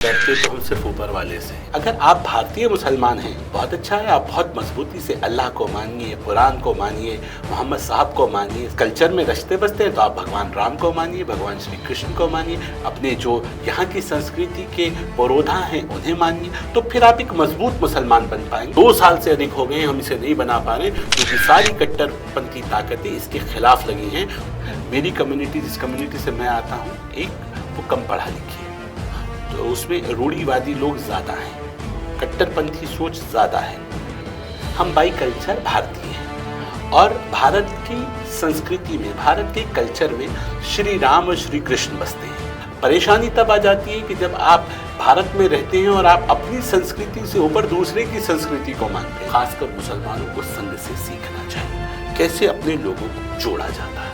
डरते तो हम सिर्फ ऊपर वाले से। अगर आप भारतीय मुसलमान हैं बहुत अच्छा है, आप बहुत मजबूती से अल्लाह को मानिए, कुरान को मानिए, मोहम्मद साहब को मानिए, कल्चर में रचते बसते हैं तो आप भगवान राम को मानिए, भगवान श्री कृष्ण को मानिए, अपने जो यहाँ की संस्कृति के पुरोधा हैं उन्हें मानिए, तो फिर आप एक मजबूत मुसलमान बन पाएंगे। 2 साल से अधिक हो गए हम इसे नहीं बना पा रहे क्योंकि सारी कट्टरपंथी ताकतें इसके खिलाफ लगी हैं। मेरी कम्युनिटी, जिस कम्युनिटी से मैं आता हूँ, एक वो कम पढ़ा लिखी है, तो उसमें रूढ़िवादी लोग ज़्यादा हैं, कट्टरपंथी सोच ज़्यादा है। हम बाई कल्चर भारतीय हैं और भारत की संस्कृति में, भारत के कल्चर में श्री राम और श्री कृष्ण बसते हैं। परेशानी तब आ जाती है कि जब आप भारत में रहते हैं और आप अपनी संस्कृति से ऊपर दूसरे की संस्कृति को मानते हैं। खासकर मुसलमानों को संग से सीखना चाहिए कैसे अपने लोगों को जोड़ा जाता है।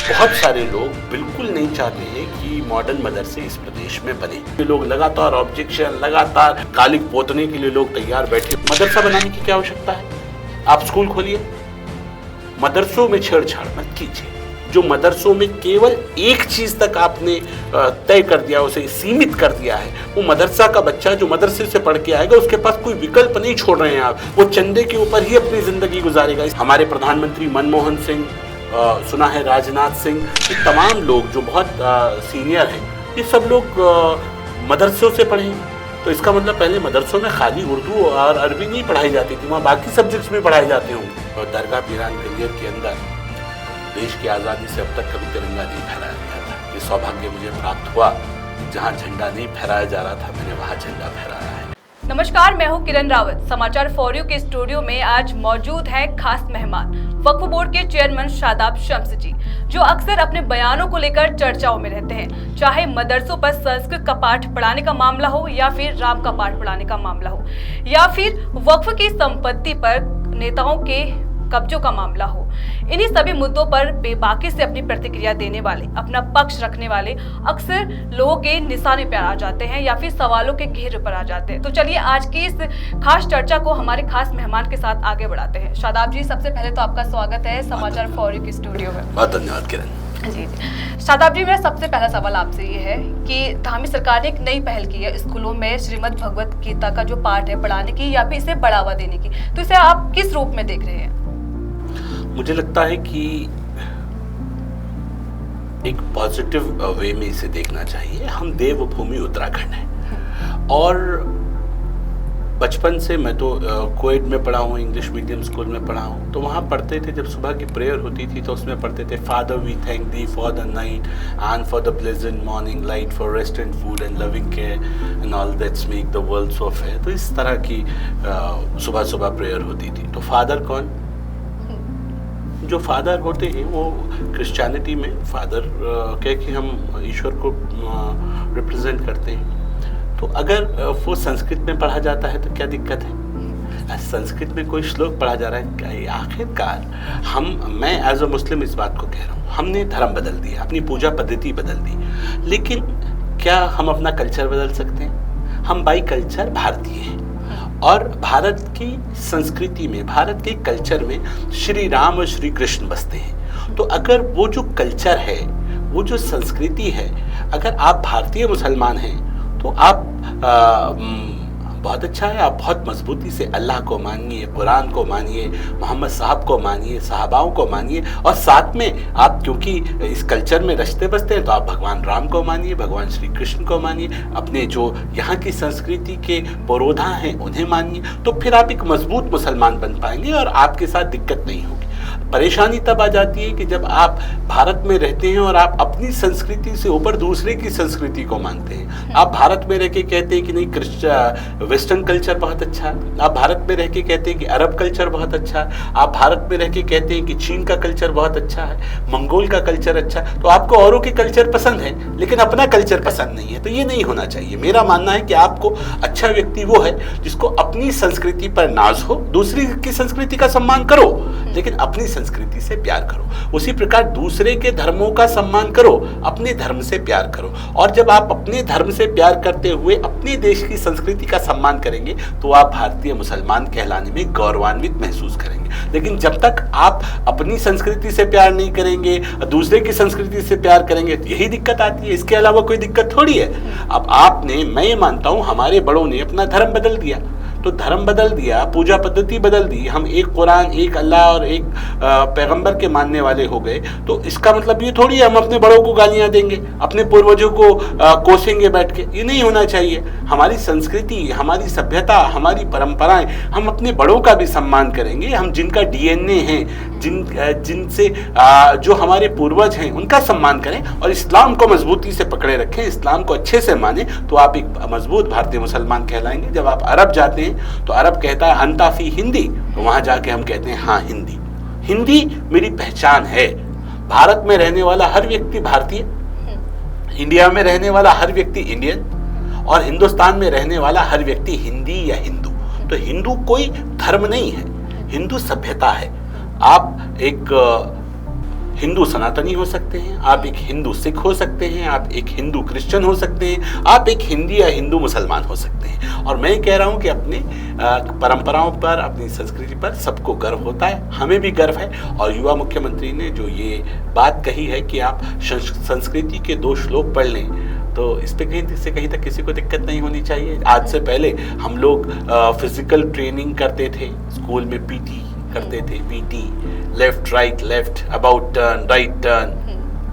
बहुत सारे लोग बिल्कुल नहीं चाहते हैं कि मॉडर्न मदरसे इस प्रदेश में बने। ये लोग लगातार ऑब्जेक्शन, लगातार गाली पोतने के लिए लोग तैयार बैठे। मदरसा बनाने की क्या आवश्यकता है? आप स्कूल खोलिए, मदरसों में छेड़छाड़ मत कीजिए। जो मदरसों में केवल एक चीज तक आपने तय कर दिया, उसे सीमित कर दिया है, वो मदरसा का बच्चा जो मदरसे से पढ़ के आएगा उसके पास कोई विकल्प नहीं छोड़ रहे हैं आप, वो चंदे के ऊपर ही अपनी जिंदगी गुजारेगा। हमारे प्रधानमंत्री मनमोहन सिंह, सुना है राजनाथ सिंह, ये तमाम लोग जो बहुत सीनियर हैं, ये सब लोग मदरसों से पढ़े। तो इसका मतलब पहले मदरसों में खाली उर्दू और अरबी नहीं पढ़ाई जाती थी, वहाँ बाकी सब्जेक्ट्स में पढ़ाए जाते होंगे। और दरगाह पीरान गलियर के अंदर देश की आज़ादी से अब तक कभी तिरंगा नहीं फहराया गया था। ये सौभाग्य मुझे प्राप्त हुआ, जहाँ झंडा नहीं फहराया जा रहा था मैंने वहाँ झंडा फहराया है। नमस्कार, मैं हूं किरण रावत। समाचार फॉर यू के स्टूडियो में आज मौजूद है खास मेहमान वक्फ बोर्ड के चेयरमैन शादाब शम्स जी, जो अक्सर अपने बयानों को लेकर चर्चाओं में रहते हैं। चाहे मदरसों पर संस्कृत का पाठ पढ़ाने का मामला हो या फिर राम का पाठ पढ़ाने का मामला हो या फिर वक्फ की संपत्ति पर नेताओं के कब्जों का मामला हो, इन्हीं सभी मुद्दों पर बेबाकी से अपनी प्रतिक्रिया देने वाले, अपना पक्ष रखने वाले अक्सर लोगों के निशाने पर आ जाते हैं या फिर सवालों के घेरे पर आ जाते हैं। तो चलिए आज की इस खास चर्चा को हमारे खास मेहमान के साथ आगे बढ़ाते हैं। शादाब जी, सबसे पहले तो आपका स्वागत है समाचार फॉर यू के स्टूडियो में। बहुत धन्यवाद किरण जी। शादाब जी, मेरा सबसे पहला सवाल आपसे ये है कि धामी सरकार ने एक नई पहल की है स्कूलों में श्रीमद् भगवत गीता का जो पाठ है पढ़ाने की या फिर इसे बढ़ावा देने की, तो इसे आप किस रूप में देख रहे हैं? मुझे लगता है कि एक पॉजिटिव वे में इसे देखना चाहिए। हम देवभूमि उत्तराखंड है और बचपन से मैं तो कोएड में पढ़ा हूँ, इंग्लिश मीडियम स्कूल में पढ़ा हूँ, तो वहाँ पढ़ते थे जब सुबह की प्रेयर होती थी तो उसमें पढ़ते थे father we thank thee for the night and for the pleasant morning light for rest and food and loving care and all that's make the world so fair. तो इस तरह की सुबह सुबह प्रेयर होती थी। तो फादर कौन? जो फादर होते हैं वो क्रिश्चियनिटी में फादर कह के हम ईश्वर को रिप्रेजेंट करते हैं। तो अगर वो संस्कृत में पढ़ा जाता है तो क्या दिक्कत है? संस्कृत में कोई श्लोक पढ़ा जा रहा है, आखिरकार मैं एज अ मुस्लिम इस बात को कह रहा हूँ, हमने धर्म बदल दिया, अपनी पूजा पद्धति बदल दी, लेकिन क्या हम अपना कल्चर बदल सकते हैं? हम बाई कल्चर भारतीय हैं और भारत की संस्कृति में, भारत के कल्चर में श्री राम और श्री कृष्ण बसते हैं। तो अगर वो जो कल्चर है, वो जो संस्कृति है, अगर आप भारतीय मुसलमान हैं तो आप बहुत अच्छा है, आप बहुत मजबूती से अल्लाह को मानिए, कुरान को मानिए, मोहम्मद साहब को मानिए, सहाबाओं को मानिए और साथ में आप क्योंकि इस कल्चर में रचते बसते हैं तो आप भगवान राम को मानिए, भगवान श्री कृष्ण को मानिए, अपने जो यहाँ की संस्कृति के पुरोधा हैं उन्हें मानिए, तो फिर आप एक मजबूत मुसलमान बन पाएंगे और आपके साथ दिक्कत नहीं होगी। परेशानी तब आ जाती है कि जब आप भारत में रहते हैं और आप अपनी संस्कृति से ऊपर दूसरे की संस्कृति को मानते हैं। आप भारत में रह के कहते हैं कि नहीं वेस्टर्न कल्चर बहुत अच्छा है, आप भारत में रह के कहते हैं कि अरब कल्चर बहुत अच्छा है, आप भारत में रह के कहते हैं कि चीन का कल्चर बहुत अच्छा है, मंगोल का कल्चर अच्छा है, तो आपको औरों के कल्चर पसंद है लेकिन अपना कल्चर पसंद नहीं है। तो ये नहीं होना चाहिए। मेरा मानना है कि आपको अच्छा व्यक्ति वो है जिसको अपनी संस्कृति पर नाज हो, दूसरी की संस्कृति का सम्मान करो, लेकिन अपनी संस्कृति से प्यार करो। उसी प्रकार दूसरे के धर्मों का सम्मान करो, अपने धर्म से प्यार करो। और जब आप अपने धर्म से प्यार करते हुए अपने देश की संस्कृति का सम्मान करेंगे तो आप भारतीय मुसलमान कहलाने में गौरवान्वित महसूस करेंगे। लेकिन जब तक आप अपनी संस्कृति से प्यार नहीं करेंगे, दूसरे की संस्कृति से प्यार करेंगे, तो यही दिक्कत आती है। इसके अलावा कोई दिक्कत थोड़ी है। अब आपने, मैं ये मानता हूं, हमारे बड़ों ने अपना धर्म बदल दिया, तो धर्म बदल दिया, पूजा पद्धति बदल दी, हम एक कुरान, एक अल्लाह और एक पैगंबर के मानने वाले हो गए, तो इसका मतलब ये थोड़ी है हम अपने बड़ों को गालियां देंगे, अपने पूर्वजों को कोसेंगे बैठ के। ये नहीं होना चाहिए। हमारी संस्कृति, हमारी सभ्यता, हमारी परंपराएं, हम अपने बड़ों का भी सम्मान करेंगे। हम जिनका डीएनए है, जिनसे जो हमारे पूर्वज हैं, उनका सम्मान करें और इस्लाम को मजबूती से पकड़े रखें, इस्लाम को अच्छे से माने, तो आप एक मजबूत भारतीय मुसलमान कहलाएंगे। जब आप अरब जाते हैं तो अरब कहता है अंताफी हिंदी, तो वहां जाके हम कहते हैं हाँ हिंदी। हिंदी मेरी पहचान है। भारत में रहने वाला हर व्यक्ति भारतीय, इंडिया में रहने वाला हर व्यक्ति इंडियन, और हिंदुस्तान में रहने वाला हर व्यक्ति हिंदी या हिंदू। तो हिंदू कोई धर्म नहीं है, हिंदू सभ्यता है। आप एक हिंदू सनातनी हो सकते हैं, आप एक हिंदू सिख हो सकते हैं, आप एक हिंदू क्रिश्चियन हो सकते हैं, आप एक हिंदी या हिंदू मुसलमान हो सकते हैं। और मैं कह रहा हूं कि अपने परंपराओं पर, अपनी संस्कृति पर सबको गर्व होता है, हमें भी गर्व है। और युवा मुख्यमंत्री ने जो ये बात कही है कि आप संस्कृति के 2 श्लोक पढ़ लें, तो इस पे कहीं से कहीं तक किसी को दिक्कत नहीं होनी चाहिए। आज से पहले हम लोग फिजिकल ट्रेनिंग करते थे, स्कूल में पीटी करते थे, PT, left right left, about turn, right turn.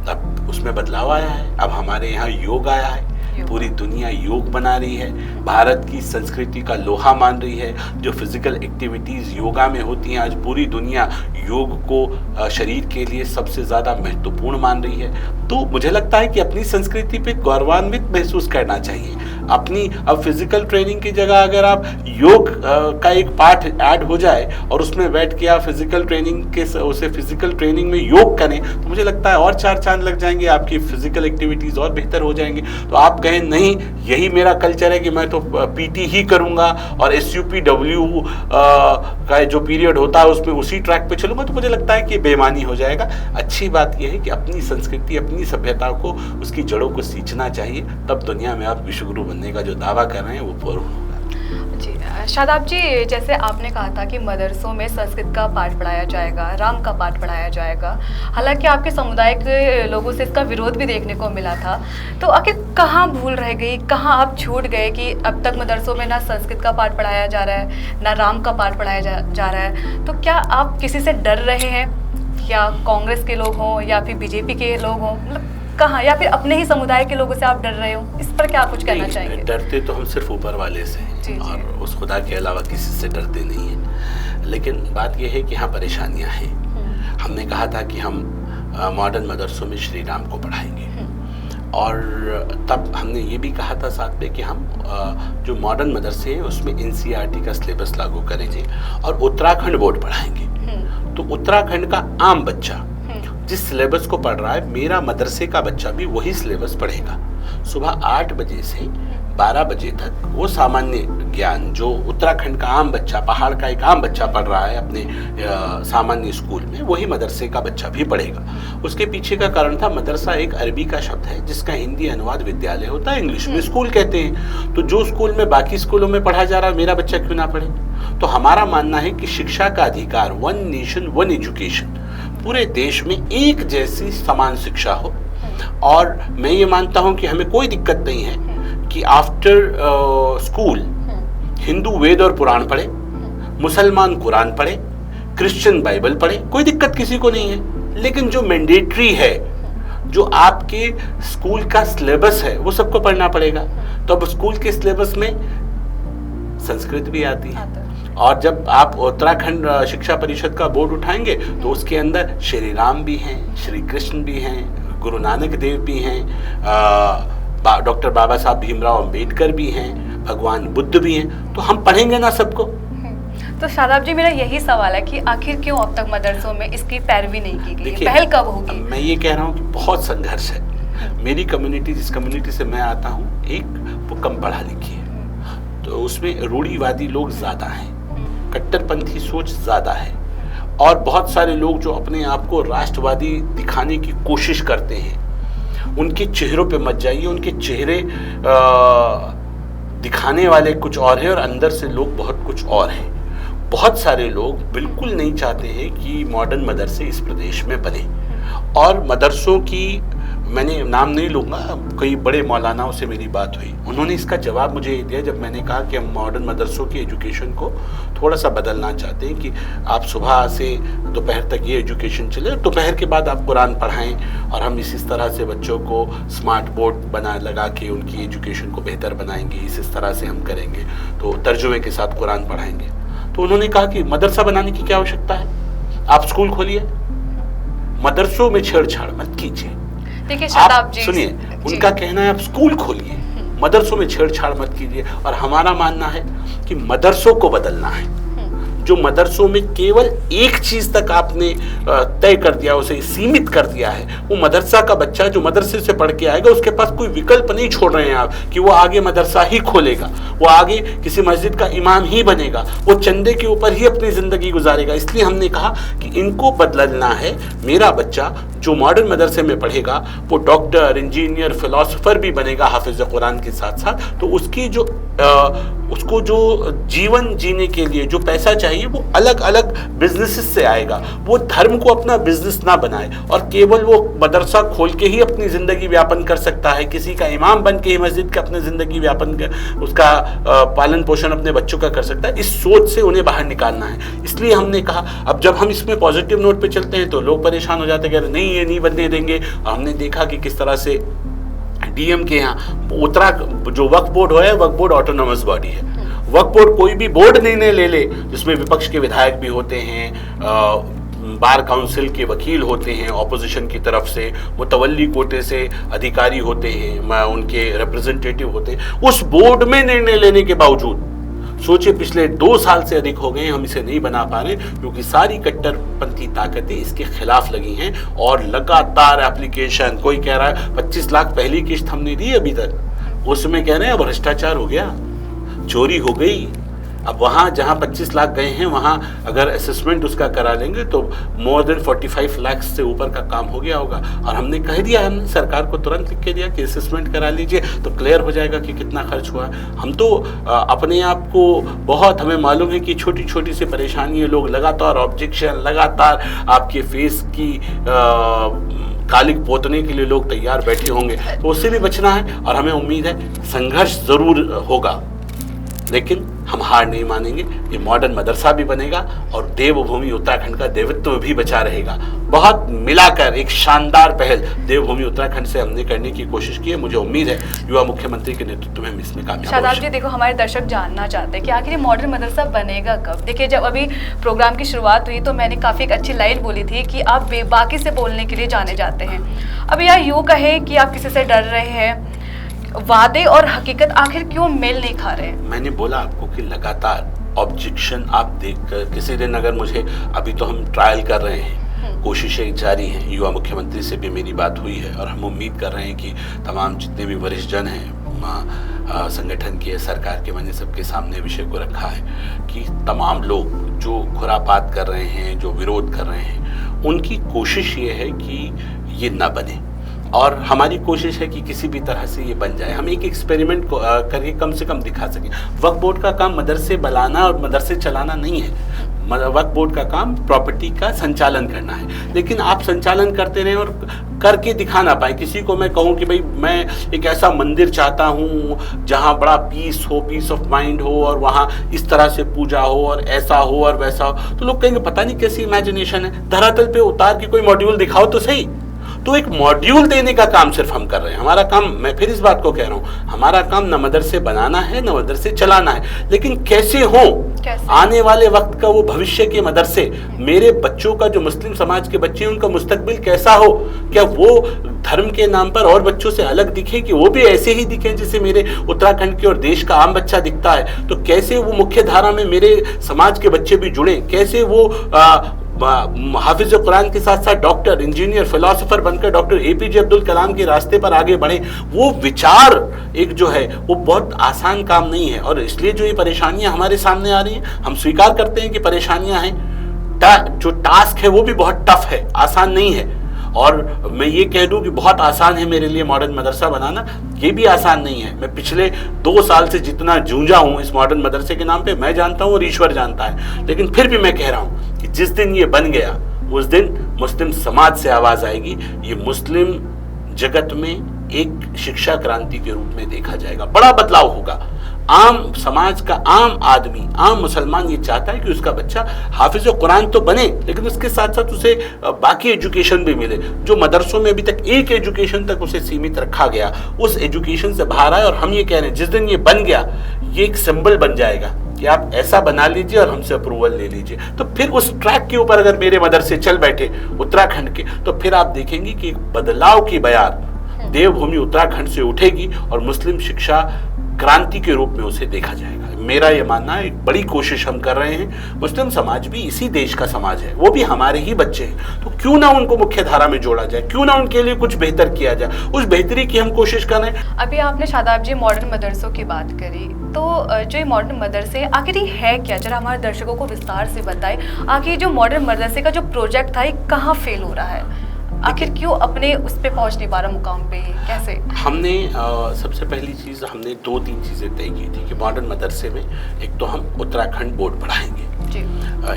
अब उसमें बदलाव आया है, अब हमारे यहाँ योग आया है, पूरी दुनिया योग बना रही है, भारत की संस्कृति का लोहा मान रही है। जो फिजिकल एक्टिविटीज योगा में होती हैं, आज पूरी दुनिया योग को शरीर के लिए सबसे ज्यादा महत्वपूर्ण मान रही है। तो मुझे लगता है कि अपनी संस्कृति पे गौरवान्वित महसूस करना चाहिए। अपनी अब फिजिकल ट्रेनिंग की जगह अगर आप योग का एक पार्ट ऐड हो जाए और उसमें बैठ के आप फिजिकल ट्रेनिंग में योग करें, तो मुझे लगता है और 4 चांद लग जाएंगे, आपकी फिजिकल एक्टिविटीज और बेहतर हो जाएंगे। तो आप कहें नहीं यही मेरा कल्चर है कि मैं तो पीटी ही करूंगा और SUPW का जो पीरियड होता है उसमें उसी ट्रैक पे चलूंगा, तो मुझे लगता है कि बेईमानी हो जाएगा। अच्छी बात यह है कि अपनी संस्कृति, अपनी सभ्यता को, उसकी जड़ों को सींचना चाहिए, तब दुनिया में आप विश्वगुरु बनने का जो दावा कर रहे हैं वो पूर्ण होगा। जी शादाब जी, जैसे आपने कहा था कि मदरसों में संस्कृत का पाठ पढ़ाया जाएगा, राम का पाठ पढ़ाया जाएगा, हालांकि आपके समुदाय के लोगों से इसका विरोध भी देखने को मिला था, तो आखिर कहाँ भूल रह गई, कहाँ आप छूट गए कि अब तक मदरसों में ना संस्कृत का पाठ पढ़ाया जा रहा है, ना राम का पाठ पढ़ाया जा रहा है? तो क्या आप किसी से डर रहे हैं, या कांग्रेस के लोग हों या फिर BJP के लोग हों, मतलब कहाँ, या फिर अपने ही समुदाय के लोगों से आप डर रहे हो? इस पर क्या कुछ कहना चाहेंगे? डरते तो हम सिर्फ ऊपर वाले से हैं और उस खुदा के अलावा किसी से डरते नहीं हैं। लेकिन बात यह है कि हाँ परेशानियां हैं। हमने कहा था कि हम मॉडर्न मदरसों में श्री राम को पढ़ाएंगे, और तब हमने ये भी कहा था साथ में कि हम जो मॉडर्न मदरसे हैं उसमें NCERT का सिलेबस लागू करेंगे और उत्तराखंड बोर्ड पढ़ाएंगे। तो उत्तराखंड का आम बच्चा जिस सिलेबस को पढ़ रहा है, मेरा मदरसे का बच्चा भी वही सिलेबस पढ़ेगा। सुबह 8 बजे से 12 बजे तक वो सामान्य ज्ञान जो उत्तराखंड का आम बच्चा, पहाड़ का एक आम बच्चा पढ़ रहा है अपने सामान्य स्कूल में, वही मदरसे का बच्चा भी पढ़ेगा। उसके पीछे का कारण था, मदरसा एक अरबी का शब्द है जिसका हिंदी अनुवाद विद्यालय होता है, इंग्लिश में स्कूल कहते हैं। तो जो स्कूल में बाकी स्कूलों में पढ़ा जा रहा है, मेरा बच्चा क्यों ना पढ़े? तो हमारा मानना है कि शिक्षा का अधिकार, 1 नेशन 1 एजुकेशन, पूरे देश में एक जैसी समान शिक्षा हो। और मैं ये मानता हूं कि हमें कोई दिक्कत नहीं है कि आफ्टर स्कूल हिंदू वेद और पुराण पढ़े, मुसलमान कुरान पढ़े, क्रिश्चियन बाइबल पढ़े, कोई दिक्कत किसी को नहीं है। लेकिन जो मैंडेटरी है, जो आपके स्कूल का सिलेबस है, वो सबको पढ़ना पड़ेगा। तो अब स्कूल के सिलेबस में संस्कृत भी आती है, और जब आप उत्तराखंड शिक्षा परिषद का बोर्ड उठाएंगे तो उसके अंदर श्री राम भी हैं, श्री कृष्ण भी हैं, गुरु नानक देव भी हैं, डॉक्टर बाबा साहब भीमराव अंबेडकर भी हैं, भगवान बुद्ध भी हैं। तो हम पढ़ेंगे ना सबको? तो शादाब जी, मेरा यही सवाल है कि आखिर क्यों अब तक मदरसों में इसकी पैरवी नहीं की गई? पहल कब होगी? मैं ये कह रहा हूँ कि बहुत संघर्ष है। मेरी कम्युनिटी, जिस कम्युनिटी से मैं आता हूँ, एक वो कम पढ़ा लिखी है, तो उसमें रूढ़िवादी लोग ज्यादा हैं, कट्टरपंथी सोच ज्यादा है, और बहुत सारे लोग जो अपने आप को राष्ट्रवादी दिखाने की कोशिश करते हैं, उनके चेहरों पे मत जाइए। उनके चेहरे दिखाने वाले कुछ और हैं और अंदर से लोग बहुत कुछ और हैं। बहुत सारे लोग बिल्कुल नहीं चाहते हैं कि मॉडर्न मदरसे इस प्रदेश में बने, और मदरसों की मैंने नाम नहीं लूँगा, कई बड़े मौलानाओं से मेरी बात हुई, उन्होंने इसका जवाब मुझे ये दिया जब मैंने कहा कि हम मॉडर्न मदरसों की एजुकेशन को थोड़ा सा बदलना चाहते हैं कि आप सुबह से दोपहर तक ये एजुकेशन चले, दोपहर के बाद आप कुरान पढ़ाएं, और हम इस तरह से बच्चों को स्मार्ट बोर्ड बना लगा के उनकी एजुकेशन को बेहतर बनाएंगे, इस तरह से हम करेंगे, तो तर्जुमे के साथ कुरान पढ़ाएंगे। तो उन्होंने कहा कि मदरसा बनाने की क्या आवश्यकता है, आप स्कूल खोलिए, मदरसों में छेड़छाड़ मत कीजिए। देखिए शादाब जी, सुनिए, उनका कहना है आप स्कूल खोलिए, मदरसों में छेड़छाड़ मत कीजिए। और हमारा मानना है कि मदरसों को बदलना है। जो मदरसों में केवल एक चीज तक आपने तय कर दिया, उसे सीमित कर दिया है, वो मदरसा का बच्चा जो मदरसे से पढ़ के आएगा उसके पास कोई विकल्प नहीं छोड़ रहे हैं आप कि वो आगे मदरसा ही खोलेगा, वो आगे किसी मस्जिद का इमाम ही बनेगा, वो चंदे के ऊपर ही अपनी जिंदगी गुजारेगा। इसलिए हमने कहा कि इनको बदलना है। मेरा बच्चा जो मॉडर्न मदरसे में पढ़ेगा वो डॉक्टर, इंजीनियर, फिलोसोफर भी बनेगा हाफिज कुरान के साथ साथ। तो उसकी जो उसको जो जीवन जीने के लिए जो पैसा चाहिए वो अलग अलग बिजनेसेस से आएगा। वो धर्म को अपना बिजनेस ना बनाए और केवल वो मदरसा खोल के ही अपनी जिंदगी व्यापन कर सकता है, किसी का इमाम बन के ही मस्जिद का अपनी जिंदगी व्यापन कर उसका पालन पोषण अपने बच्चों का कर सकता है। इस सोच से उन्हें बाहर निकालना है। इसलिए हमने कहा अब जब हम इसमें पॉजिटिव नोट पे चलते हैं तो लोग परेशान हो जाते हैं, नहीं ये नहीं बनने देंगे। और हमने देखा कि किस तरह से डीएम के यहाँ उत्तरा जो वक्फ बोर्ड है, वक्फ बोर्ड ऑटोनोमस बॉडी है। वक्फ बोर्ड कोई भी बोर्ड निर्णय ले ले जिसमें विपक्ष के विधायक भी होते हैं, बार काउंसिल के वकील होते हैं ऑपोजिशन की तरफ से, मुतवल्ली कोटे से अधिकारी होते हैं, उनके रिप्रेजेंटेटिव होते हैं, उस बोर्ड में निर्णय लेने के बावजूद सोचे पिछले 2 साल से अधिक हो गए हम इसे नहीं बना पा रहे क्योंकि सारी कट्टरपंथी ताकतें इसके खिलाफ लगी हैं। और लगातार एप्लीकेशन, कोई कह रहा है 25 लाख पहली किश्त हमने दी अभी तक, उसमें कह रहे हैं अब भ्रष्टाचार हो गया, चोरी हो गई। अब वहाँ जहाँ 25 लाख गए हैं वहाँ अगर असेसमेंट उसका करा लेंगे तो मोर देन 45 लाख से ऊपर का काम हो गया होगा। और हमने कह दिया, हमने सरकार को तुरंत लिख के दिया कि असेसमेंट करा लीजिए तो क्लियर हो जाएगा कि कितना खर्च हुआ। हम तो अपने आप को बहुत, हमें मालूम है कि छोटी छोटी सी परेशानी, लोग लगातार ऑब्जेक्शन, लगातार आपके फेस की कालिक पोतने के लिए लोग तैयार बैठे होंगे, तो उससे भी बचना है। और हमें उम्मीद है संघर्ष जरूर होगा लेकिन हम हार नहीं मानेंगे। ये मॉडर्न मदरसा भी बनेगा और देवभूमि उत्तराखंड का देवत्व भी बचा रहेगा। बहुत मिलाकर एक शानदार पहल देवभूमि उत्तराखंड से हमने करने की कोशिश की है। मुझे उम्मीद है युवा मुख्यमंत्री के नेतृत्व में हम इसमें कामयाब होंगे। शादाब जी, देखो हमारे दर्शक जानना चाहते हैं कि आखिर ये मॉडर्न मदरसा बनेगा कब। देखिए जब अभी प्रोग्राम की शुरुआत हुई तो मैंने काफ़ी एक अच्छी लाइन बोली थी कि आप बेबाकी से बोलने के लिए जाने जाते हैं। अब यह यूँ कहे कि आप किसी से डर रहे हैं, वादे और हकीकत आखिर क्यों मेल नहीं खा रहे? मैंने बोला आपको कि लगातार ऑब्जेक्शन आप देखकर किसी दिन अगर मुझे, अभी तो हम ट्रायल कर रहे हैं, कोशिशें जारी हैं, युवा मुख्यमंत्री से भी मेरी बात हुई है और हम उम्मीद कर रहे हैं कि तमाम जितने भी वरिष्ठ जन हैं संगठन के, सरकार के, मैंने सबके सामने विषय को रखा है कि तमाम लोग जो खुरापात कर रहे हैं, जो विरोध कर रहे हैं, उनकी कोशिश ये है कि ये ना बने और हमारी कोशिश है कि किसी भी तरह से ये बन जाए। हम एक एक्सपेरिमेंट को करके कम से कम दिखा सकें। वक्फ बोर्ड का काम मदरसे बनाना और मदरसे चलाना नहीं है। वक्फ बोर्ड का काम प्रॉपर्टी का संचालन करना है, लेकिन आप संचालन करते रहें और करके दिखा ना पाए। किसी को मैं कहूँ कि भाई मैं एक ऐसा मंदिर चाहता हूँ जहाँ बड़ा पीस हो, पीस ऑफ माइंड हो और वहाँ इस तरह से पूजा हो और ऐसा हो और वैसा हो, तो लोग कहेंगे पता नहीं कैसी इमेजिनेशन है। धरातल पे उतार के कोई मॉड्यूल दिखाओ तो सही। तो एक मॉड्यूल देने का काम सिर्फ हम कर रहे हैं। हमारा काम, मैं फिर इस बात को कह रहा हूँ, हमारा काम न मदरसे बनाना है न मदरसे चलाना है, लेकिन कैसे हो, आने वाले वक्त का वो भविष्य के मदरसे, मेरे बच्चों का जो मुस्लिम समाज के बच्चे हैं उनका मुस्तकबिल कैसा हो, क्या वो धर्म के नाम पर और बच्चों से अलग दिखे कि वो भी ऐसे ही दिखें जैसे मेरे उत्तराखंड के और देश का आम बच्चा दिखता है। तो कैसे वो मुख्य धारा में मेरे समाज के बच्चे भी जुड़े, कैसे वो हाफिज कुरान के साथ साथ डॉक्टर, इंजीनियर, फिलोसोफर बनकर डॉक्टर एपीजे अब्दुल कलाम के रास्ते पर आगे बढ़े। वो विचार एक जो है वो बहुत आसान काम नहीं है और इसलिए जो ये परेशानियां हमारे सामने आ रही हैं, हम स्वीकार करते हैं कि परेशानियां हैं, जो टास्क है वो भी बहुत टफ है, आसान नहीं है। और मैं ये कह दूं कि बहुत आसान है मेरे लिए मॉडर्न मदरसा बनाना, ये भी आसान नहीं है। मैं पिछले 2 साल से जितना जूझा हूं इस मॉडर्न मदरसे के नाम पे, मैं जानता हूं और ईश्वर जानता है, लेकिन फिर भी मैं कह रहा हूं कि जिस दिन ये बन गया उस दिन मुस्लिम समाज से आवाज आएगी, ये मुस्लिम जगत में एक शिक्षा क्रांति के रूप में देखा जाएगा, बड़ा बदलाव होगा। आम समाज का आम आदमी, आम मुसलमान ये चाहता है कि उसका बच्चा हाफिज कुरान तो बने, लेकिन उसके साथ साथ उसे बाकी एजुकेशन भी मिले। जो मदरसों में अभी तक एक एजुकेशन तक उसे सीमित रखा गया, उस एजुकेशन से बाहर आए। और हम ये कह रहे हैं जिस दिन ये बन गया, ये एक सिंबल बन जाएगा कि आप ऐसा बना लीजिए और हमसे अप्रूवल ले लीजिए। तो फिर उस ट्रैक के ऊपर अगर मेरे मदरसे चल बैठे उत्तराखंड के, तो फिर आप देखेंगे कि एक बदलाव की बयार देवभूमि उत्तराखंड से उठेगी और मुस्लिम शिक्षा क्रांति के रूप में उसे देखा जाएगा। मेरा ये मानना है, एक बड़ी कोशिश हम कर रहे हैं। मुस्लिम समाज भी इसी देश का समाज है, वो भी हमारे ही बच्चे हैं, तो क्यों ना उनको मुख्य धारा में जोड़ा जाए, क्यों ना उनके लिए कुछ बेहतर किया जाए। उस बेहतरी की हम कोशिश कर रहे हैं। अभी आपने शादाब जी मॉडर्न मदरसों की बात करी, तो जो ये मॉडर्न मदरसे आखिर ये है क्या, जरा हमारे दर्शकों को विस्तार से बताएं। आखिर जो मॉडर्न मदरसे का जो प्रोजेक्ट था, ये कहाँ फेल हो रहा है, आखिर क्यों अपने उस पे पहुंच नहीं पा रहा मुकाम पे, कैसे? हमने सबसे पहली चीज़, हमने 2-3 चीज़ें तय की थी कि मॉडर्न मदरसे में एक तो हम उत्तराखंड बोर्ड पढ़ाएंगे,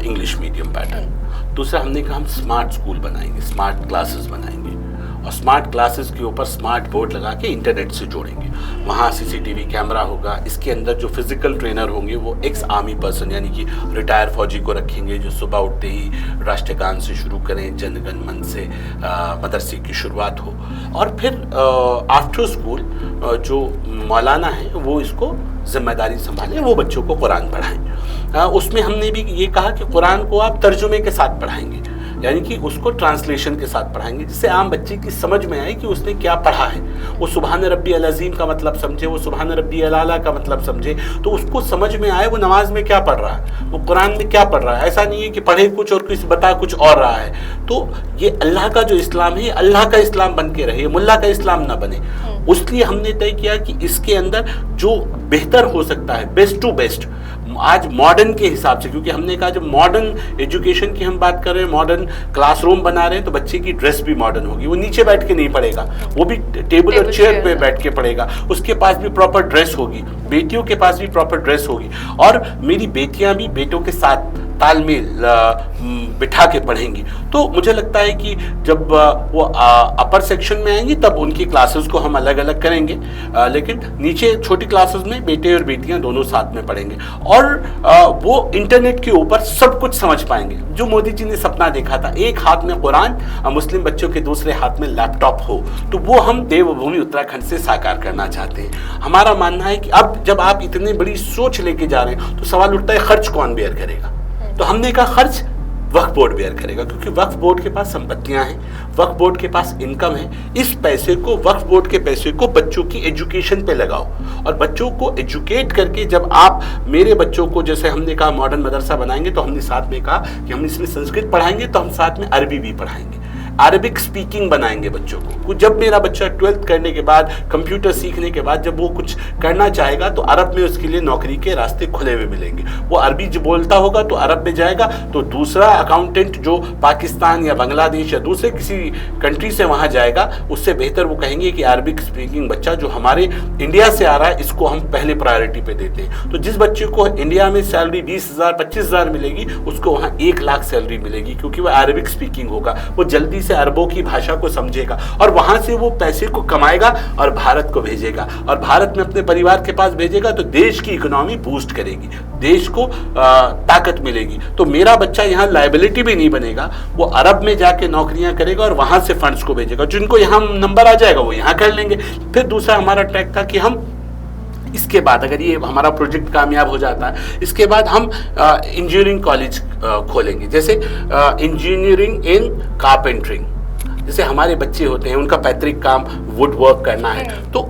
इंग्लिश मीडियम पैटर्न। दूसरा हमने कहा हम स्मार्ट स्कूल बनाएंगे, स्मार्ट क्लासेस बनाएंगे, और स्मार्ट क्लासेस के ऊपर स्मार्ट बोर्ड लगा के इंटरनेट से जोड़ेंगे। वहाँ CCTV कैमरा होगा, इसके अंदर जो फिजिकल ट्रेनर होंगे वो एक्स आर्मी पर्सन यानी कि रिटायर फौजी को रखेंगे, जो सुबह उठते ही राष्ट्रगान से शुरू करें, जनगण मन से मदरसे की शुरुआत हो। और फिर आफ्टर स्कूल जो मौलाना है वो इसको जिम्मेदारी संभालें, वो बच्चों को कुरान पढ़ाएं। उसमें हमने भी ये कहा कि कुरान को आप तर्जुमे के साथ पढ़ाएंगे, यानी कि उसको ट्रांसलेशन के साथ पढ़ाएंगे, जिससे आम बच्चे की समझ में आए कि उसने क्या पढ़ा है। वो सुभान रब्बी अल अज़ीम का मतलब समझे, वो सुभान रब्बी अल आला का मतलब समझे, तो उसको समझ में आए वो नमाज में क्या पढ़ रहा है, वो कुरान में क्या पढ़ रहा है। ऐसा नहीं है कि पढ़े कुछ और किसी बता कुछ और रहा है। तो ये अल्लाह का जो इस्लाम है, अल्लाह का इस्लाम बन के रहे, मुल्ला का इस्लाम ना बने। उसलिए हमने तय किया कि इसके अंदर जो बेहतर हो सकता है, बेस्ट टू बेस्ट, आज मॉडर्न के हिसाब से, क्योंकि हमने कहा जब मॉडर्न एजुकेशन की हम बात कर रहे हैं, मॉडर्न क्लासरूम बना रहे हैं, तो बच्चे की ड्रेस भी मॉडर्न होगी। वो नीचे बैठ के नहीं पढ़ेगा, वो भी टेबल और चेयर पे बैठ के पढ़ेगा। उसके पास भी प्रॉपर ड्रेस होगी, बेटियों के पास भी प्रॉपर ड्रेस होगी, और मेरी बेटियां भी बेटों के साथ तालमेल बिठा के पढ़ेंगी। तो मुझे लगता है कि जब वो अपर सेक्शन में आएंगी तब उनकी क्लासेस को हम अलग अलग करेंगे, लेकिन नीचे छोटी क्लासेस में बेटे और बेटियां दोनों साथ में पढ़ेंगे, और वो इंटरनेट के ऊपर सब कुछ समझ पाएंगे। जो मोदी जी ने सपना देखा था, एक हाथ में कुरान और मुस्लिम बच्चों के दूसरे हाथ में लैपटॉप हो, तो वो हम देवभूमि उत्तराखंड से साकार करना चाहते हैं। हमारा मानना है कि अब जब आप इतनी बड़ी सोच लेके जा रहे हैं, तो सवाल उठता है खर्च कौन बेयर करेगा। तो हमने कहा खर्च वक्फ बोर्ड बेयर करेगा, क्योंकि वक्फ बोर्ड के पास संपत्तियां हैं, वक्फ बोर्ड के पास इनकम है। इस पैसे को, वक्फ बोर्ड के पैसे को बच्चों की एजुकेशन पे लगाओ, और बच्चों को एजुकेट करके, जब आप मेरे बच्चों को, जैसे हमने कहा मॉडर्न मदरसा बनाएंगे, तो हमने साथ में कहा कि हम इसमें संस्कृत पढ़ाएंगे, तो हम साथ में अरबी भी पढ़ाएंगे, अरबिक स्पीकिंग बनाएंगे बच्चों को। जब मेरा बच्चा 12th करने के बाद, कंप्यूटर सीखने के बाद, जब वो कुछ करना चाहेगा, तो अरब में उसके लिए नौकरी के रास्ते खुले हुए मिलेंगे। वो अरबी जो बोलता होगा तो अरब में जाएगा, तो दूसरा अकाउंटेंट जो पाकिस्तान या बांग्लादेश या दूसरे किसी कंट्री से वहाँ जाएगा, उससे बेहतर वो कहेंगे कि अरबिक स्पीकिंग बच्चा जो हमारे इंडिया से आ रहा है, इसको हम पहले प्रायोरिटी पे देते हैं। तो जिस बच्चे को इंडिया में सैलरी 20,000 25,000 मिलेगी, उसको वहाँ 1 लाख सैलरी मिलेगी, क्योंकि वह अरबिक स्पीकिंग होगा, वो जल्दी से अरबों की भाषा को समझेगा, और वहां से वो पैसे को कमाएगा और भारत को भेजेगा, और भारत में अपने परिवार के पास भेजेगा, तो देश की इकोनॉमी बूस्ट करेगी, देश को ताकत मिलेगी। तो मेरा बच्चा यहाँ लायबिलिटी भी नहीं बनेगा, वो अरब में जाके नौकरियां करेगा और वहां से फंड्स को भेजेगा। जिनको यहाँ नंबर आ जाएगा वो यहाँ कर लेंगे। फिर दूसरा हमारा ट्रैक था कि हम इसके बाद, अगर ये हमारा प्रोजेक्ट कामयाब हो जाता है, इसके बाद हम इंजीनियरिंग कॉलेज खोलेंगे, जैसे इंजीनियरिंग इन कारपेंटरिंग। जैसे हमारे बच्चे होते हैं, उनका पैतृक काम वुड वर्क करना है, तो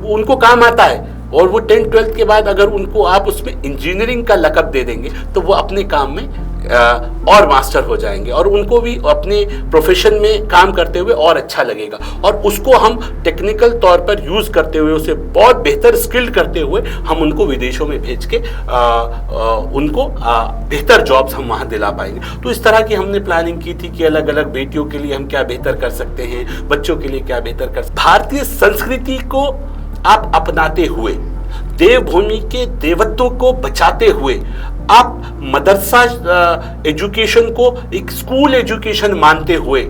उनको काम आता है, और वो 10th 12th के बाद अगर उनको आप उसमें इंजीनियरिंग का लक़ब दे देंगे, तो वो अपने काम में और मास्टर हो जाएंगे और उनको भी अपने प्रोफेशन में काम करते हुए और अच्छा लगेगा, और उसको हम टेक्निकल तौर पर यूज करते हुए उसे बहुत बेहतर स्किल्ड करते हुए हम उनको विदेशों में भेज के उनको बेहतर जॉब्स हम वहां दिला पाएंगे। तो इस तरह की हमने प्लानिंग की थी कि अलग अलग बेटियों के लिए हम क्या बेहतर कर सकते हैं, बच्चों के लिए क्या बेहतर कर सकते हैं। भारतीय संस्कृति को आप अपनाते हुए, देवभूमि के देवत्व को बचाते हुए आप मदरसा एजुकेशन को एक स्कूल एजुकेशन मानते हुए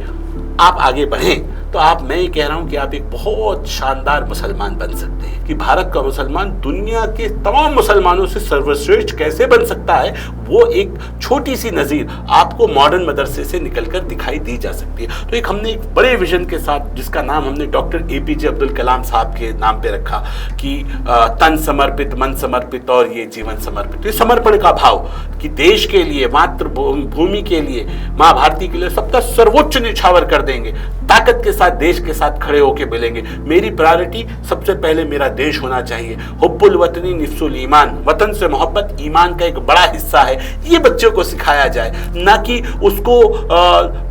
आप आगे बढ़ें, तो मैं ये कह रहा हूं कि आप एक बहुत शानदार मुसलमान बन सकते हैं। कि भारत का मुसलमान दुनिया के तमाम मुसलमानों से सर्वश्रेष्ठ कैसे बन सकता है, वो एक छोटी सी नज़ीर आपको मॉडर्न मदरसे से निकलकर दिखाई दी जा सकती है। तो हमने एक बड़े विजन के साथ, जिसका नाम हमने डॉक्टर APJ अब्दुल कलाम साहब के नाम पे रखा कि तन समर्पित, मन समर्पित और ये जीवन समर्पित। ये समर्पण का भाव कि देश के लिए, मातृभूमि के लिए, माँ भारती के लिए सबका सर्वोच्च न्यौछावर कर देंगे, ताकत के साथ देश के साथ खड़े होकर मिलेंगे। मेरी प्रायोरिटी सबसे पहले मेरा देश होना चाहिए। हुब्बुल वतनी निफ्सुल ईमान, वतन से मोहब्बत ईमान का एक बड़ा हिस्सा है। ये बच्चों को सिखाया जाए, ना कि उसको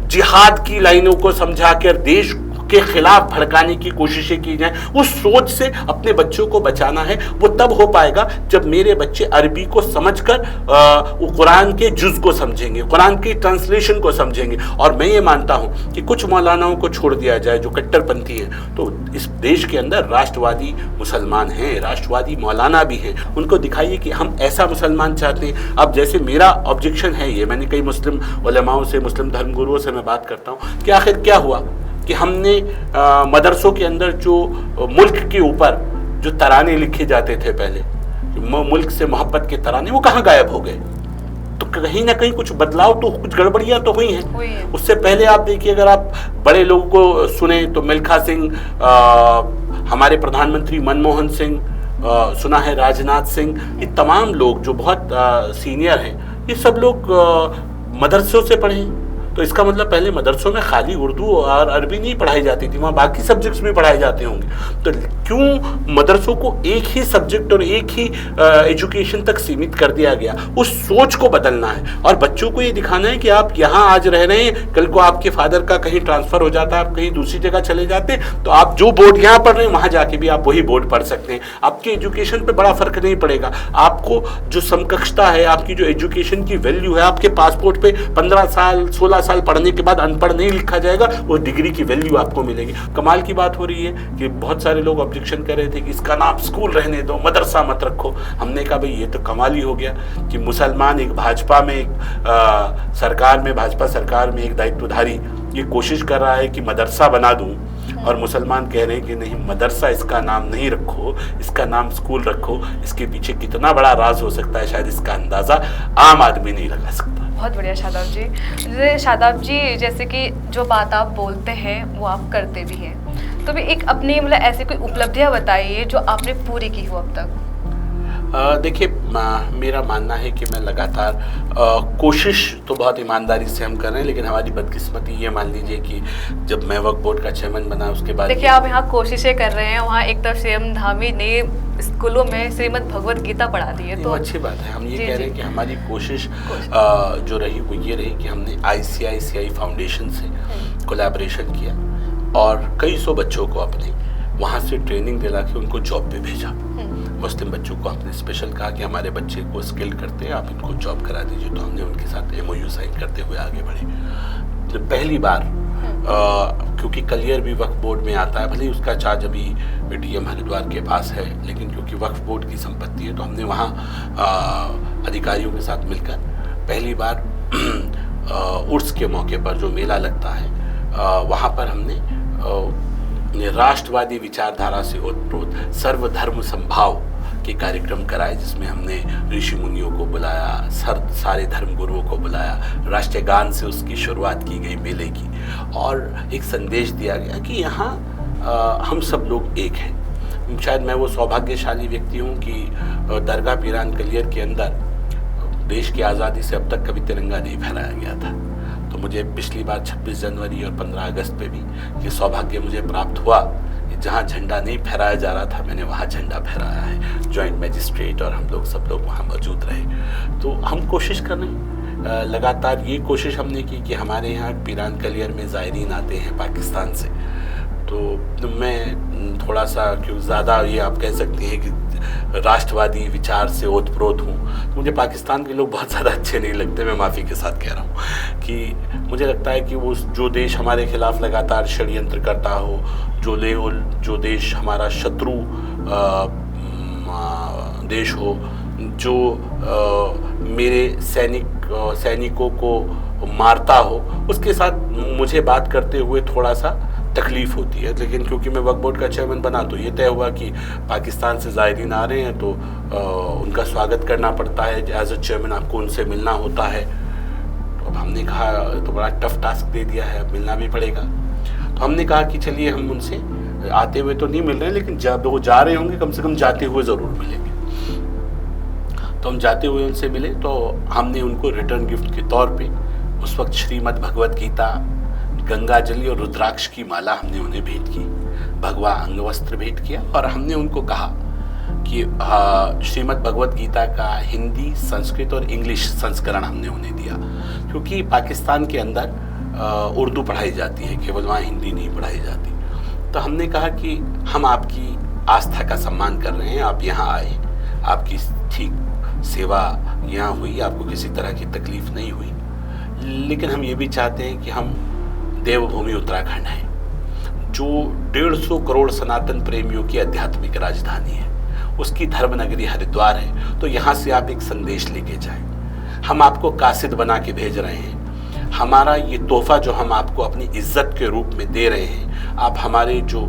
जिहाद की लाइनों को समझाकर देश के खिलाफ भड़काने की कोशिशें की जाएं। उस सोच से अपने बच्चों को बचाना है। वो तब हो पाएगा जब मेरे बच्चे अरबी को समझकर कुरान के जुज को समझेंगे, कुरान की ट्रांसलेशन को समझेंगे। और मैं ये मानता हूँ कि कुछ मौलानाओं को छोड़ दिया जाए जो कट्टरपंथी हैं, तो इस देश के अंदर राष्ट्रवादी मुसलमान हैं, राष्ट्रवादी मौलाना भी हैं। उनको दिखाइए कि हम ऐसा मुसलमान चाहते हैं। अब जैसे मेरा ऑब्जेक्शन है ये, मैंने कई मुस्लिम उलमाओं से, मुस्लिम धर्मगुरुओं से मैं बात करता हूँ कि आखिर क्या हुआ कि हमने मदरसों के अंदर जो मुल्क के ऊपर जो तराने लिखे जाते थे पहले, मुल्क से मोहब्बत के तराने, वो कहाँ गायब हो गए। तो कहीं ना कहीं कुछ बदलाव तो, कुछ गड़बड़ियां तो हुई हैं। उससे पहले आप देखिए, अगर आप बड़े लोगों को सुने तो मिल्खा सिंह, हमारे प्रधानमंत्री मनमोहन सिंह, सुना है राजनाथ सिंह, ये तमाम लोग जो बहुत सीनियर हैं, ये सब लोग मदरसों से पढ़े हैं। तो इसका मतलब पहले मदरसों में खाली उर्दू और अरबी नहीं पढ़ाई जाती थी, वहाँ बाकी सब्जेक्ट्स भी पढ़ाए जाते होंगे। तो क्यों मदरसों को एक ही सब्जेक्ट और एक ही एजुकेशन तक सीमित कर दिया गया? उस सोच को बदलना है और बच्चों को ये दिखाना है कि आप यहाँ आज रह रहे हैं, कल को आपके फादर का कहीं ट्रांसफर हो जाता है, आप कहीं दूसरी जगह चले जाते हैं, तो आप जो बोर्ड यहाँ पढ़ रहे हैं वहाँ जाके भी आप वही बोर्ड पढ़ सकते हैं। आपकी एजुकेशन पर बड़ा फर्क नहीं पड़ेगा। आपको जो समकक्षता है, आपकी जो एजुकेशन की वैल्यू है, आपके पासपोर्ट पे 15 साल 16 साल पढ़ने के बाद अनपढ़ नहीं लिखा जाएगा, वो डिग्री की वैल्यू आपको मिलेगी। कमाल की बात हो रही है कि बहुत सारे लोग ऑब्जेक्शन कर रहे थे कि इसका नाम स्कूल रहने दो, मदरसा मत रखो। हमने कहा भाई ये तो कमाल ही हो गया कि मुसलमान एक भाजपा में, एक सरकार में, भाजपा सरकार में एक दायित्वधारी ये कोशिश कर रहा है कि मदरसा बना दूं, और मुसलमान कह रहे हैं कि नहीं, मदरसा इसका नाम नहीं रखो, इसका नाम स्कूल रखो। इसके पीछे कितना बड़ा राज हो सकता है, शायद इसका अंदाजा आम आदमी नहीं लगा सकता। बहुत बढ़िया शादाब जी। जैसे शादाब जी, जैसे कि जो बात आप बोलते हैं वो आप करते भी हैं, तो भी एक अपनी मतलब ऐसी कोई उपलब्धियां बताइए जो आपने पूरी की हो अब तक। देखिए, मेरा मानना है कि मैं लगातार कोशिश तो बहुत ईमानदारी से हम कर रहे हैं, लेकिन हमारी बदकिस्मती ये मान लीजिए कि जब मैं वक्फ बोर्ड का चेयरमैन बना उसके बाद, देखिए आप यहाँ कोशिशें कर रहे हैं, वहाँ एक तरफ CM धामी ने स्कूलों में श्रीमद् भगवत गीता पढ़ा दी है, तो अच्छी बात है। हम ये कह रहे हैं कि हमारी कोशिश जो रही वो ये रही कि हमने ICICI फाउंडेशन से कोलैबोरेशन किया और कई सौ बच्चों को अपने वहाँ से ट्रेनिंग दिला के उनको जॉब पे भेजा। मुस्लिम बच्चों को आपने स्पेशल कहा कि हमारे बच्चे को स्किल करते हैं, आप इनको जॉब करा दीजिए, तो हमने उनके साथ MOU साइन करते हुए आगे बढ़े। तो पहली बार क्योंकि कलियर भी वक्फ बोर्ड में आता है, भले ही उसका चार्ज अभी DM हरिद्वार के पास है, लेकिन क्योंकि वक्फ बोर्ड की संपत्ति है, तो हमने वहाँ अधिकारियों के साथ मिलकर पहली बार उर्स के मौके पर जो मेला लगता है, वहाँ पर हमने राष्ट्रवादी विचारधारा से ओतप्रोत सर्वधर्म संभाव के कार्यक्रम कराए, जिसमें हमने ऋषि मुनियों को बुलाया, सारे धर्म गुरुओं को बुलाया, राष्ट्रीय गान से उसकी शुरुआत की गई मेले की, और एक संदेश दिया गया कि यहाँ हम सब लोग एक हैं। शायद मैं वो सौभाग्यशाली व्यक्ति हूँ कि दरगाह पीरान कलियर के अंदर देश की आज़ादी से अब तक कभी तिरंगा नहीं फहराया गया था। तो मुझे पिछली बार 26 जनवरी और 15 अगस्त पे भी ये सौभाग्य मुझे प्राप्त हुआ कि जहाँ झंडा नहीं फहराया जा रहा था, मैंने वहाँ झंडा फहराया है। जॉइंट मजिस्ट्रेट और हम लोग सब लोग वहाँ मौजूद रहे। तो हम कोशिश कर रहे हैं लगातार ये कोशिश हमने की कि हमारे यहाँ पीरान कलियर में ज़ायरीन आते हैं पाकिस्तान से, तो मैं थोड़ा सा क्यों ज़्यादा ये आप कह सकते हैं कि राष्ट्रवादी विचार से ओतप्रोत हूँ, तो मुझे पाकिस्तान के लोग बहुत ज़्यादा अच्छे नहीं लगते। मैं माफ़ी के साथ कह रहा हूँ कि मुझे लगता है कि वो जो देश हमारे खिलाफ़ लगातार षड्यंत्र करता हो, जो देश हमारा शत्रु देश हो, जो मेरे सैनिकों को मारता हो, उसके साथ मुझे बात करते हुए थोड़ा सा तकलीफ़ होती है। लेकिन क्योंकि मैं वक्फ बोर्ड का चेयरमैन बना तो ये तय हुआ कि पाकिस्तान से ज़ायरीन आ रहे हैं तो उनका स्वागत करना पड़ता है, एज अ चेयरमैन आपको उनसे मिलना होता है। तो अब हमने कहा तो बड़ा टफ टास्क दे दिया है, मिलना भी पड़ेगा। तो हमने कहा कि चलिए हम उनसे आते हुए तो नहीं मिल रहे हैं, लेकिन जब वो जा रहे होंगे कम से कम जाते हुए ज़रूर मिलेंगे। तो हम जाते हुए उनसे मिले, तो हमने उनको रिटर्न गिफ्ट के तौर पे उस वक्त श्रीमद् भगवद गीता, गंगा जली और रुद्राक्ष की माला हमने उन्हें भेंट की, भगवा अंगवस्त्र भेंट किया, और हमने उनको कहा कि श्रीमद् भगवद गीता का हिंदी, संस्कृत और इंग्लिश संस्करण हमने उन्हें दिया, क्योंकि पाकिस्तान के अंदर उर्दू पढ़ाई जाती है, केवल वहाँ हिंदी नहीं पढ़ाई जाती। तो हमने कहा कि हम आपकी आस्था का सम्मान कर रहे हैं, आप यहाँ आए, आपकी ठीक सेवा यहाँ हुई, आपको किसी तरह की तकलीफ़ नहीं हुई, लेकिन हम ये भी चाहते हैं कि हम देवभूमि उत्तराखंड है, जो 150 करोड़ सनातन प्रेमियों की आध्यात्मिक राजधानी है, उसकी धर्मनगरी हरिद्वार है, तो यहाँ से आप एक संदेश लेके जाएं। हम आपको कासिद बना के भेज रहे हैं। हमारा ये तोहफा जो हम आपको अपनी इज्जत के रूप में दे रहे हैं, आप हमारे जो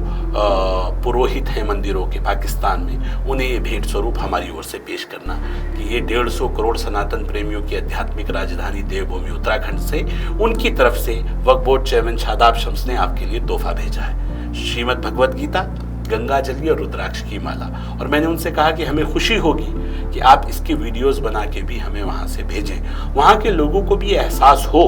पुरोहित हैं मंदिरों के पाकिस्तान में, उन्हें ये भेंट स्वरूप हमारी ओर से पेश करना कि ये 150 करोड़ सनातन प्रेमियों की आध्यात्मिक राजधानी देवभूमि उत्तराखंड से उनकी तरफ से वक्फ बोर्ड चेयरमैन शादाब शम्स ने आपके लिए तोहफा भेजा है, श्रीमद् भगवद गीता, गंगा जली और रुद्राक्ष की माला। और मैंने उनसे कहा कि हमें खुशी होगी कि आप इसके वीडियोस बना के भी हमें वहाँ से भेजें, वहाँ के लोगों को भी एहसास हो,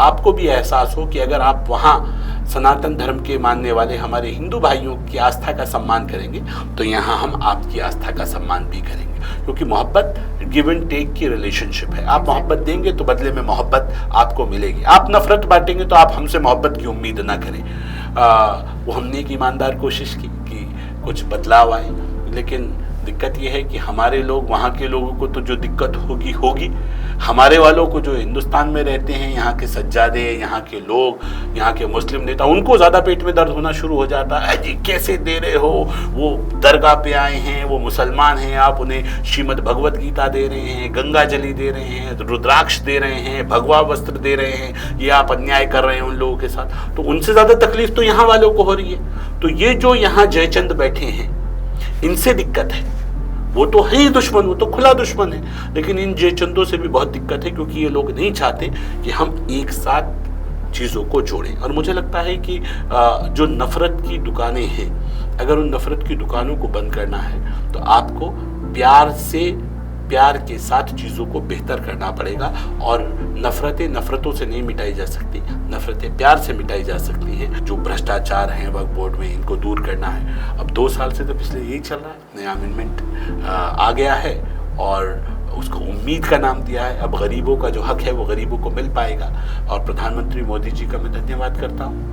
आपको भी एहसास हो कि अगर आप वहाँ सनातन धर्म के मानने वाले हमारे हिंदू भाइयों की आस्था का सम्मान करेंगे तो यहाँ हम आपकी आस्था का सम्मान भी करेंगे, क्योंकि मोहब्बत गिव एंड टेक की रिलेशनशिप है। आप मोहब्बत देंगे तो बदले में मोहब्बत आपको मिलेगी, आप नफरत बांटेंगे तो आप हमसे मोहब्बत की उम्मीद ना करें। वो हमने एक ईमानदार कोशिश की कि कुछ बदलाव आए, लेकिन दिक्कत ये है कि हमारे लोग, वहाँ के लोगों को तो जो दिक्कत होगी, हमारे वालों को जो हिंदुस्तान में रहते हैं, यहाँ के सज्जादे, यहाँ के लोग, यहाँ के मुस्लिम नेता, उनको ज़्यादा पेट में दर्द होना शुरू हो जाता है। जी कैसे दे रहे हो, वो दरगाह पे आए हैं, वो मुसलमान हैं, आप उन्हें श्रीमद् भगवद गीता दे रहे हैं, गंगा जली दे रहे हैं, रुद्राक्ष दे रहे हैं, भगवा वस्त्र दे रहे हैं, ये आप अन्याय कर रहे हैं उन लोगों के साथ। तो उनसे ज़्यादा तकलीफ तो यहाँ वालों को हो रही है। तो ये जो यहाँ जयचंद बैठे हैं, इनसे दिक्कत है। वो तो है ही दुश्मन, वो तो खुला दुश्मन है, लेकिन इन जयचंदों से भी बहुत दिक्कत है, क्योंकि ये लोग नहीं चाहते कि हम एक साथ चीज़ों को जोड़ें। और मुझे लगता है कि जो नफ़रत की दुकानें हैं, अगर उन नफ़रत की दुकानों को बंद करना है तो आपको प्यार के साथ चीज़ों को बेहतर करना पड़ेगा। और नफ़रतें नफ़रतों से नहीं मिटाई जा सकती, नफ़रतें प्यार से मिटाई जा सकती हैं। जो भ्रष्टाचार हैं वक्फ बोर्ड में, इनको दूर करना है। अब 2 साल से तो पिछले यही चल रहा है, नया अमेंडमेंट आ गया है और उसको उम्मीद का नाम दिया है। अब गरीबों का जो हक है वो गरीबों को मिल पाएगा। और प्रधानमंत्री मोदी जी का मैं धन्यवाद करता हूँ,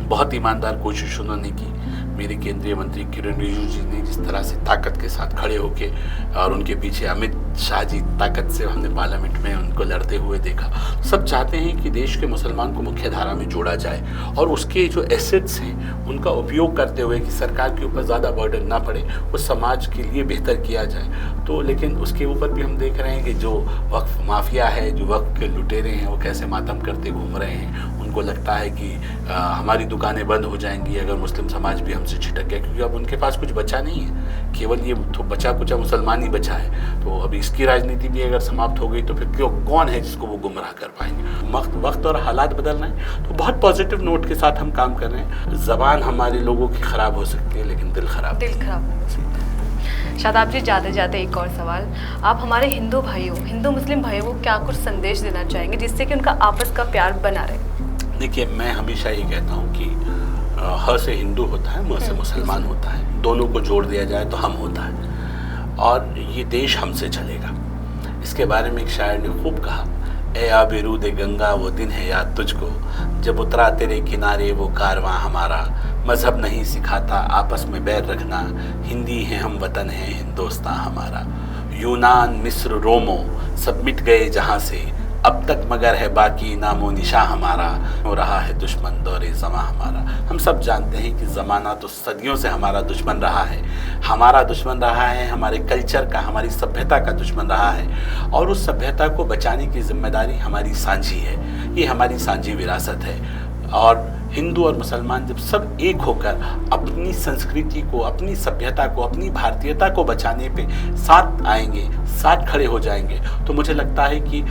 बहुत ईमानदार कोशिश उन्होंने की। मेरे केंद्रीय मंत्री किरण रिजिजू जी ने जिस तरह से ताकत के साथ खड़े होके, और उनके पीछे अमित शाह जी ताकत से हमने पार्लियामेंट में उनको लड़ते हुए देखा। सब चाहते हैं कि देश के मुसलमान को मुख्य धारा में जोड़ा जाए और उसके जो एसेट्स हैं उनका उपयोग करते हुए कि सरकार के ऊपर ज़्यादा बर्डन ना पड़े, उस समाज के लिए बेहतर किया जाए। तो लेकिन उसके ऊपर भी हम देख रहे हैं कि जो वक्फ माफिया है, जो वक्फ के लुटेरे हैं, वो कैसे मातम करते घूम रहे हैं। उनको लगता है कि हमारी दुकानें बंद हो जाएंगी अगर मुस्लिम समाज भी हमसे छिटक गया, क्योंकि अब उनके पास कुछ बचा नहीं है, केवल ये तो बचा कुचा मुसलमान ही बचा है। तो अभी इसकी राजनीति भी अगर समाप्त हो गई तो फिर कौन है जिसको वो गुमराह कर पाएंगे। वक्त और हालात बदल रहे हैं, तो बहुत पॉजिटिव नोट के साथ हम काम कर रहे हैं। ज़बान हमारे लोगों की ख़राब हो सकती है, लेकिन दिल खराब नहीं हो सकता। शादाब जी, जाते जाते एक और सवाल, आप हमारे हिंदू भाइयों, हिंदू मुस्लिम भाइयों को क्या कुछ संदेश देना चाहेंगे जिससे कि उनका आपस का प्यार बना रहे? देखिए, मैं हमेशा ये कहता हूँ कि ह से हिंदू होता है, म से मुसलमान होता है, दोनों को जोड़ दिया जाए तो हम होता है और ये देश हमसे चलेगा। इसके बारे में एक शायर ने खूब कहा, ए आबिरूद गंगा वो दिन है याद तुझको, जब उतरा तेरे किनारे वो कारवां हमारा। मजहब नहीं सिखाता आपस में बैर रखना, हिंदी है हम वतन है हिंदुस्तां हमारा। यूनान मिस्र रोमो सब मिट गए जहाँ से, अब तक मगर है बाकी नामो निशा हमारा। हो रहा है दुश्मन दौरे ज़मा हमारा। हम सब जानते हैं कि ज़माना तो सदियों से हमारा दुश्मन रहा है, हमारा दुश्मन रहा है, हमारे कल्चर का, हमारी सभ्यता का दुश्मन रहा है। और उस सभ्यता को बचाने की जिम्मेदारी हमारी साझी है, ये हमारी साझी विरासत है। और हिंदू और मुसलमान जब सब एक होकर अपनी संस्कृति को, अपनी सभ्यता को, अपनी भारतीयता को बचाने पे साथ आएंगे, साथ खड़े हो जाएंगे, तो मुझे लगता है कि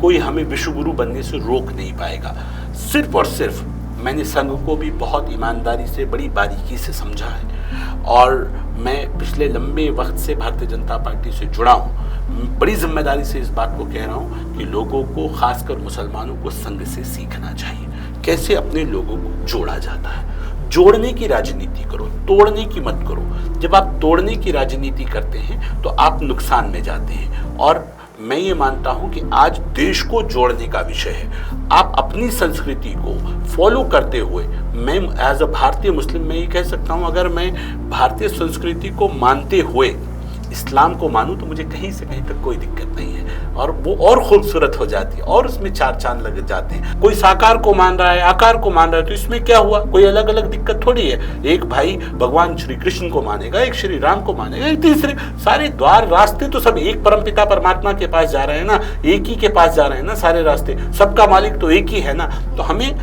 कोई हमें विश्व गुरु बनने से रोक नहीं पाएगा। सिर्फ और सिर्फ मैंने संघ को भी बहुत ईमानदारी से, बड़ी बारीकी से समझा है। और मैं पिछले लंबे वक्त से भारतीय जनता पार्टी से जुड़ा हूँ। बड़ी जिम्मेदारी से इस बात को कह रहा हूँ कि लोगों को, खासकर मुसलमानों को, संघ से सीखना चाहिए कैसे अपने लोगों को जोड़ा जाता है। जोड़ने की राजनीति करो, तोड़ने की मत करो। जब आप तोड़ने की राजनीति करते हैं तो आप नुकसान में जाते हैं। और मैं ये मानता हूं कि आज देश को जोड़ने का विषय है। आप अपनी संस्कृति को फॉलो करते हुए, मैं एज अ भारतीय मुस्लिम मैं ये कह सकता हूं, अगर मैं भारतीय संस्कृति को मानते हुए इस्लाम को मानूं तो मुझे कहीं से कहीं तक कोई दिक्कत नहीं है। और वो और खूबसूरत हो जाती है और उसमें चार चांद लग जाते हैं। कोई साकार को मान रहा है, आकार को मान रहा है, तो इसमें क्या हुआ? कोई अलग अलग दिक्कत थोड़ी है। एक भाई भगवान श्री कृष्ण को मानेगा, एक श्री राम को मानेगा, एक तीसरे, सारे द्वार रास्ते तो सब एक परमपिता परमात्मा के पास जा रहे हैं ना, एक ही के पास जा रहे हैं ना सारे रास्ते। सबका मालिक तो एक ही है ना। तो हमें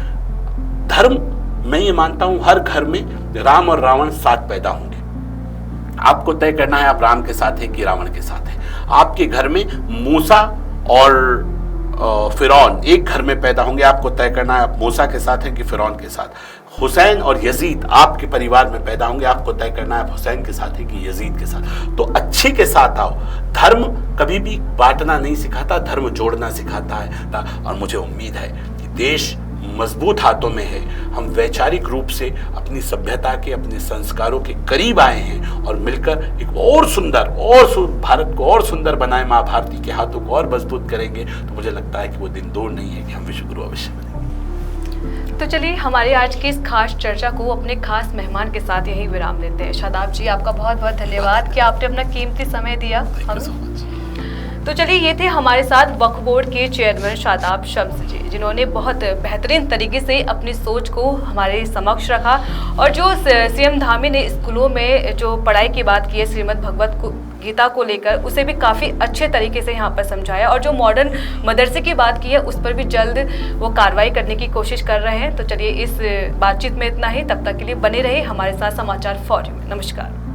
धर्म, मैं ये मानता हूं हर घर में राम और रावण साथ पैदा होंगे। आपको तय करना है आप राम के साथ है कि रावण के साथ है। आपके घर में मूसा और फिरौन एक घर में पैदा होंगे, आपको तय करना है आप मूसा के साथ हैं कि फिरौन के साथ। हुसैन और यजीद आपके परिवार में पैदा होंगे, आपको तय करना है आप हुसैन के साथ हैं कि यजीद के साथ। तो अच्छे के साथ आओ। धर्म कभी भी बांटना नहीं सिखाता, धर्म जोड़ना सिखाता है। और मुझे उम्मीद है कि देश मजबूत हाथों में है। हम वैचारिक रूप से अपनी सभ्यता के, अपने संस्कारों के करीब आए हैं और मिलकर एक और सुंदर भारत को और सुंदर बनाए, माँ भारती के हाथों को और मजबूत करेंगे। तो मुझे लगता है कि वो दिन दूर नहीं है कि हम विश्व गुरु अवश्य बनेंगे। तो चलिए हमारी आज की इस खास चर्चा को अपने खास मेहमान के साथ यही विराम देते हैं। शादाब जी, आपका बहुत बहुत धन्यवाद कि आपने अपना कीमती समय दिया हमें। तो चलिए, ये थे हमारे साथ वक्फ बोर्ड के चेयरमैन शादाब शम्स जी, जिन्होंने बहुत बेहतरीन तरीके से अपनी सोच को हमारे समक्ष रखा। और जो सीएम धामी ने स्कूलों में जो पढ़ाई की बात की है श्रीमद् भगवत गीता को लेकर, उसे भी काफ़ी अच्छे तरीके से यहाँ पर समझाया। और जो मॉडर्न मदरसे की बात की है उस पर भी जल्द वो कार्रवाई करने की कोशिश कर रहे हैं। तो चलिए, इस बातचीत में इतना ही। तब तक के लिए बने रहे हमारे साथ समाचार फॉर यू। नमस्कार।